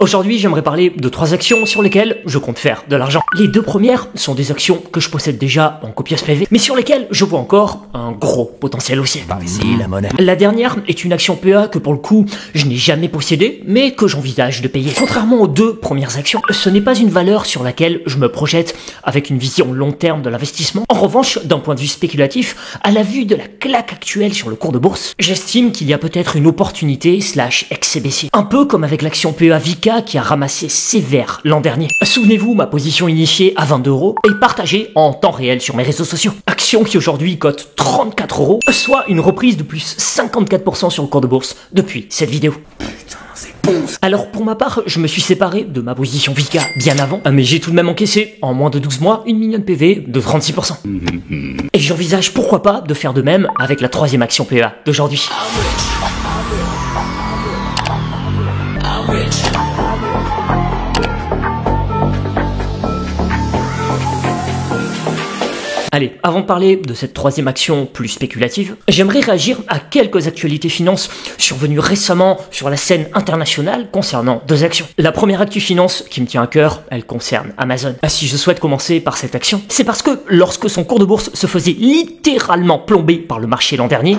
Aujourd'hui, j'aimerais parler de 3 actions sur lesquelles je compte faire de l'argent. Les 2 premières sont des actions que je possède déjà en copieuse PV, mais sur lesquelles je vois encore un gros potentiel haussier. Par ici, la monnaie. La dernière est une action PEA que pour le coup, je n'ai jamais possédée, mais que j'envisage de payer. Contrairement aux 2 premières actions, ce n'est pas une valeur sur laquelle je me projette avec une vision long terme de l'investissement. En revanche, d'un point de vue spéculatif, à la vue de la claque actuelle sur le cours de bourse, j'estime qu'il y a peut-être une opportunité / excès baissier. Un peu comme avec l'action PEA Vika qui a ramassé sévère l'an dernier. Souvenez-vous, ma position initiée à 22 € est partagée en temps réel sur mes réseaux sociaux. Action qui aujourd'hui cote 34 €, soit une reprise de plus 54% sur le cours de bourse depuis cette vidéo. Alors pour ma part, je me suis séparé de ma position Vika bien avant, mais j'ai tout de même encaissé en moins de 12 mois une mignonne PV de 36%. Et j'envisage pourquoi pas de faire de même avec la 3e action PEA d'aujourd'hui. Allez, avant de parler de cette 3e action plus spéculative, j'aimerais réagir à quelques actualités finances survenues récemment sur la scène internationale concernant 2 actions. La première actu finance qui me tient à cœur, elle concerne Amazon. Si je souhaite commencer par cette action, c'est parce que lorsque son cours de bourse se faisait littéralement plomber par le marché l'an dernier,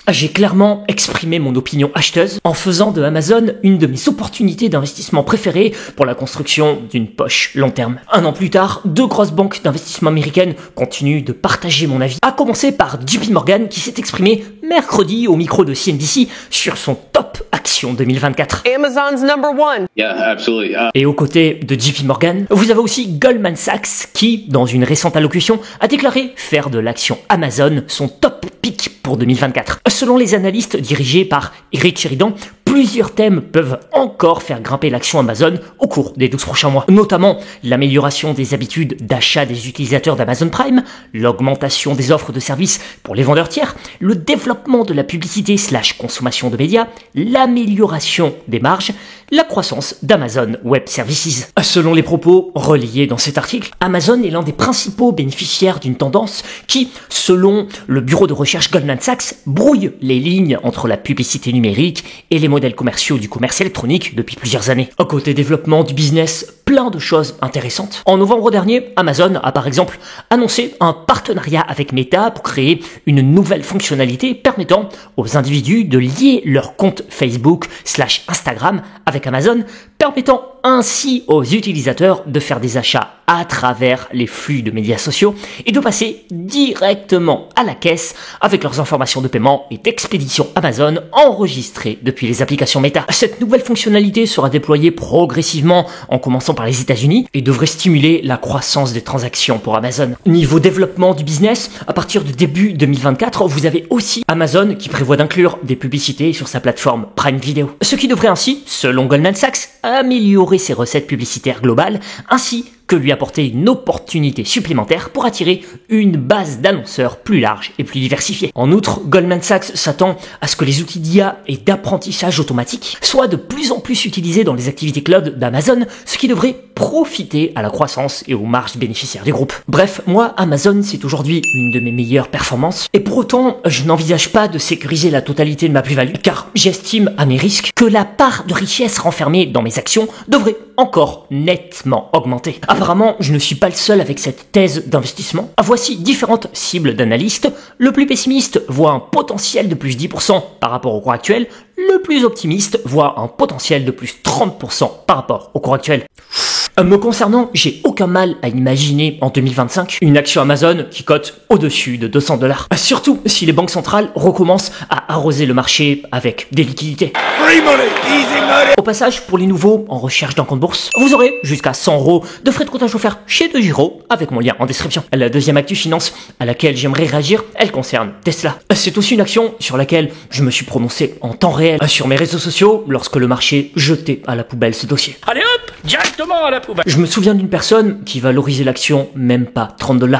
j'ai clairement exprimé mon opinion acheteuse en faisant de Amazon une de mes opportunités d'investissement préférées pour la construction d'une poche long terme. 1 an plus tard, 2 grosses banques d'investissement américaines continuent de partager mon avis, à commencer par JP Morgan qui s'est exprimé mercredi au micro de CNBC sur son top action 2024. Amazon's #1. Yeah, absolutely. Et aux côtés de JP Morgan, vous avez aussi Goldman Sachs qui, dans une récente allocution, a déclaré faire de l'action Amazon son top pick pour 2024. Selon les analystes dirigés par Eric Sheridan, plusieurs thèmes peuvent encore faire grimper l'action Amazon au cours des 12 prochains mois, notamment l'amélioration des habitudes d'achat des utilisateurs d'Amazon Prime, l'augmentation des offres de services pour les vendeurs tiers, le développement de la publicité / consommation de médias, l'amélioration des marges, la croissance d'Amazon Web Services. Selon les propos relayés dans cet article, Amazon est l'un des principaux bénéficiaires d'une tendance qui, selon le bureau de recherche Goldman Sachs, brouille les lignes entre la publicité numérique et les modèles commerciaux du commerce électronique depuis plusieurs années. Côté développement du business, plein de choses intéressantes. En novembre dernier, Amazon a par exemple annoncé un partenariat avec Meta pour créer une nouvelle fonctionnalité permettant aux individus de lier leur compte Facebook / Instagram avec Amazon, permettant ainsi aux utilisateurs de faire des achats à travers les flux de médias sociaux et de passer directement à la caisse avec leurs informations de paiement et d'expédition Amazon enregistrées depuis les applications Meta. Cette nouvelle fonctionnalité sera déployée progressivement en commençant par les États-Unis et devrait stimuler la croissance des transactions pour Amazon. Niveau développement du business, à partir de début 2024, vous avez aussi Amazon qui prévoit d'inclure des publicités sur sa plateforme Prime Video. Ce qui devrait ainsi, selon Goldman Sachs, améliorer ses recettes publicitaires globales ainsi que lui apporter une opportunité supplémentaire pour attirer une base d'annonceurs plus large et plus diversifiée. En outre, Goldman Sachs s'attend à ce que les outils d'IA et d'apprentissage automatique soient de plus en plus utilisés dans les activités cloud d'Amazon, ce qui devrait profiter à la croissance et aux marges bénéficiaires du groupe. Bref, moi, Amazon, c'est aujourd'hui une de mes meilleures performances, et pour autant, je n'envisage pas de sécuriser la totalité de ma plus-value, car j'estime à mes risques que la part de richesse renfermée dans mes actions devrait encore nettement augmenter. Apparemment, je ne suis pas le seul avec cette thèse d'investissement. Voici différentes cibles d'analystes. Le plus pessimiste voit un potentiel de plus 10% par rapport au cours actuel. Le plus optimiste voit un potentiel de plus 30% par rapport au cours actuel. Me concernant, j'ai aucun mal à imaginer en 2025 une action Amazon qui cote au-dessus de 200 $. Surtout si les banques centrales recommencent à arroser le marché avec des liquidités. Free money, easy money. Au passage, pour les nouveaux en recherche d'un compte bourse, vous aurez jusqu'à 100 € de frais de comptage offerts chez DeGiro avec mon lien en description. La deuxième actu finance à laquelle j'aimerais réagir, elle concerne Tesla. C'est aussi une action sur laquelle je me suis prononcé en temps réel sur mes réseaux sociaux lorsque le marché jetait à la poubelle ce dossier. Allez hop, directement à la poubelle. Je me souviens d'une personne qui valorisait l'action même pas 30 $.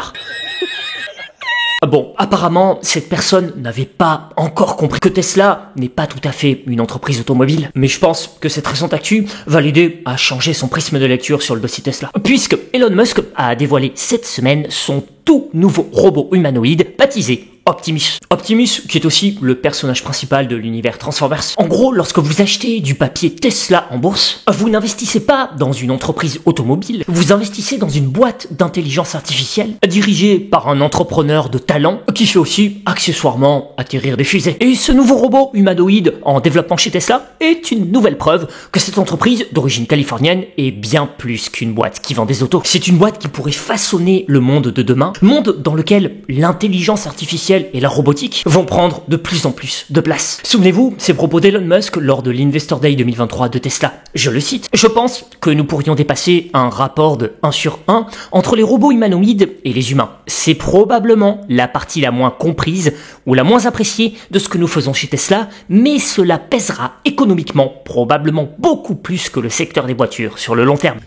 Bon, apparemment, cette personne n'avait pas encore compris que Tesla n'est pas tout à fait une entreprise automobile. Mais je pense que cette récente actu va l'aider à changer son prisme de lecture sur le dossier Tesla. Puisque Elon Musk a dévoilé cette semaine son tout nouveau robot humanoïde baptisé Optimus. Optimus qui est aussi le personnage principal de l'univers Transformers. En gros, lorsque vous achetez du papier Tesla en bourse, vous n'investissez pas dans une entreprise automobile, vous investissez dans une boîte d'intelligence artificielle dirigée par un entrepreneur de talent qui fait aussi accessoirement atterrir des fusées. Et ce nouveau robot humanoïde en développement chez Tesla est une nouvelle preuve que cette entreprise d'origine californienne est bien plus qu'une boîte qui vend des autos. C'est une boîte qui pourrait façonner le monde de demain, monde dans lequel l'intelligence artificielle et la robotique vont prendre de plus en plus de place. Souvenez-vous, ces propos d'Elon Musk lors de l'Investor Day 2023 de Tesla. Je le cite, « Je pense que nous pourrions dépasser un rapport de 1/1 entre les robots humanoïdes et les humains. C'est probablement la partie la moins comprise ou la moins appréciée de ce que nous faisons chez Tesla, mais cela pèsera économiquement probablement beaucoup plus que le secteur des voitures sur le long terme. »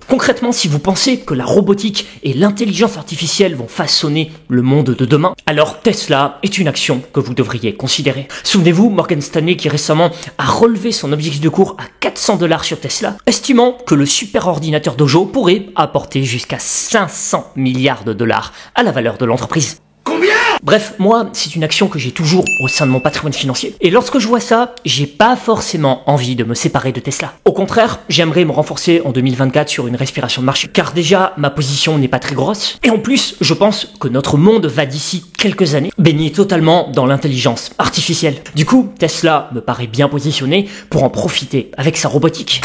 Concrètement, si vous pensez que la robotique et l'intelligence artificielle vont façonner le monde de demain, alors Tesla est une action que vous devriez considérer. Souvenez-vous, Morgan Stanley qui récemment a relevé son objectif de cours à 400 $ sur Tesla, estimant que le superordinateur Dojo pourrait apporter jusqu'à 500 milliards de dollars à la valeur de l'entreprise. Bref, moi, c'est une action que j'ai toujours au sein de mon patrimoine financier. Et lorsque je vois ça, j'ai pas forcément envie de me séparer de Tesla. Au contraire, j'aimerais me renforcer en 2024 sur une respiration de marché. Car déjà, ma position n'est pas très grosse. Et en plus, je pense que notre monde va d'ici quelques années baigner totalement dans l'intelligence artificielle. Du coup, Tesla me paraît bien positionné pour en profiter avec sa robotique.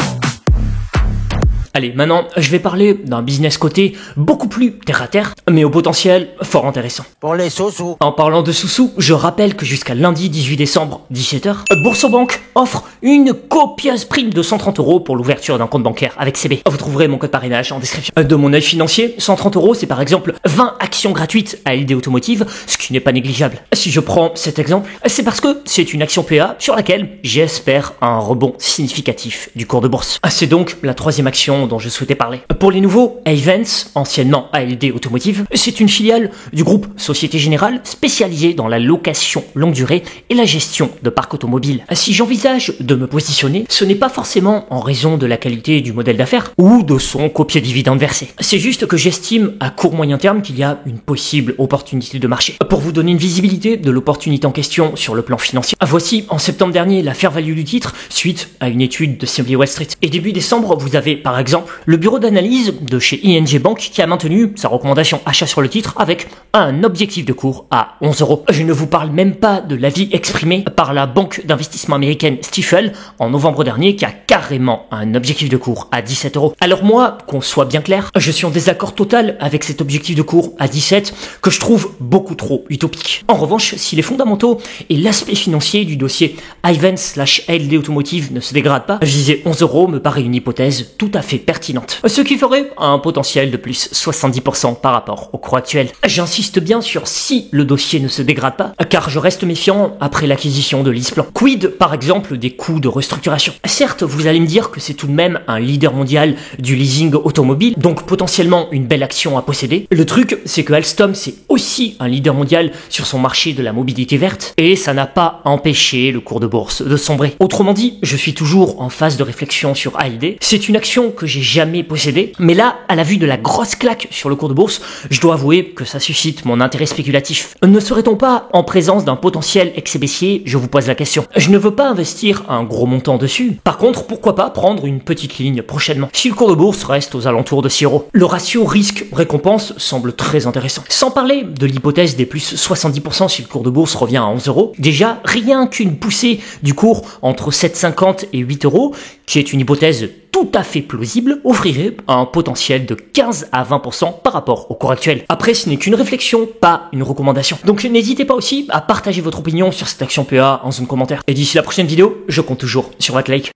Allez, maintenant, je vais parler d'un business coté beaucoup plus terre-à-terre, mais au potentiel fort intéressant. Pour les sous-sous. En parlant de sous-sous, je rappelle que jusqu'à lundi 18 décembre, 17h, Boursorama offre une copieuse prime de 130 € pour l'ouverture d'un compte bancaire avec CB. Vous trouverez mon code parrainage en description. De mon œil financier, 130 €, c'est par exemple 20 actions gratuites à LD Automotive, ce qui n'est pas négligeable. Si je prends cet exemple, c'est parce que c'est une action PA sur laquelle j'espère un rebond significatif du cours de bourse. C'est donc la troisième action dont je souhaitais parler. Pour les nouveaux, Ayvens, anciennement ALD Automotive, c'est une filiale du groupe Société Générale spécialisée dans la location longue durée et la gestion de parcs automobiles. Si j'envisage de me positionner, ce n'est pas forcément en raison de la qualité du modèle d'affaires ou de son copieux dividende versé. C'est juste que j'estime à court moyen terme qu'il y a une possible opportunité de marché. Pour vous donner une visibilité de l'opportunité en question sur le plan financier, voici en septembre dernier la fair value du titre suite à une étude de Simply Wall Street. Et début décembre, vous avez par exemple le bureau d'analyse de chez ING Bank qui a maintenu sa recommandation achat sur le titre avec un objectif de cours à 11 €. Je ne vous parle même pas de l'avis exprimé par la banque d'investissement américaine Stifel en novembre dernier qui a carrément un objectif de cours à 17 €. Alors moi, qu'on soit bien clair, je suis en désaccord total avec cet objectif de cours à 17 que je trouve beaucoup trop utopique. En revanche, si les fondamentaux et l'aspect financier du dossier Ayvens/ALD Automotive ne se dégradent pas, viser 11 € me paraît une hypothèse tout à fait pertinente. Ce qui ferait un potentiel de plus 70% par rapport au cours actuel. J'insiste bien sur si le dossier ne se dégrade pas, car je reste méfiant après l'acquisition de LeasePlan. Quid, par exemple, des coûts de restructuration? Certes, vous allez me dire que c'est tout de même un leader mondial du leasing automobile, donc potentiellement une belle action à posséder. Le truc, c'est que Alstom, c'est aussi un leader mondial sur son marché de la mobilité verte, et ça n'a pas empêché le cours de bourse de sombrer. Autrement dit, je suis toujours en phase de réflexion sur ALD. C'est une action que j'ai jamais possédé, mais là, à la vue de la grosse claque sur le cours de bourse, je dois avouer que ça suscite mon intérêt spéculatif. Ne serait-on pas en présence d'un potentiel excès baissier? Je vous pose la question. Je ne veux pas investir un gros montant dessus. Par contre, pourquoi pas prendre une petite ligne prochainement, si le cours de bourse reste aux alentours de 6 €. Le ratio risque-récompense semble très intéressant. Sans parler de l'hypothèse des plus 70% si le cours de bourse revient à 11 €. Déjà, rien qu'une poussée du cours entre 7,50 et 8 €, qui est une hypothèse tout à fait plausible, offrirait un potentiel de 15 à 20% par rapport au cours actuel. Après, ce n'est qu'une réflexion, pas une recommandation. Donc n'hésitez pas aussi à partager votre opinion sur cette action PA en zone commentaire. Et d'ici la prochaine vidéo, je compte toujours sur votre like.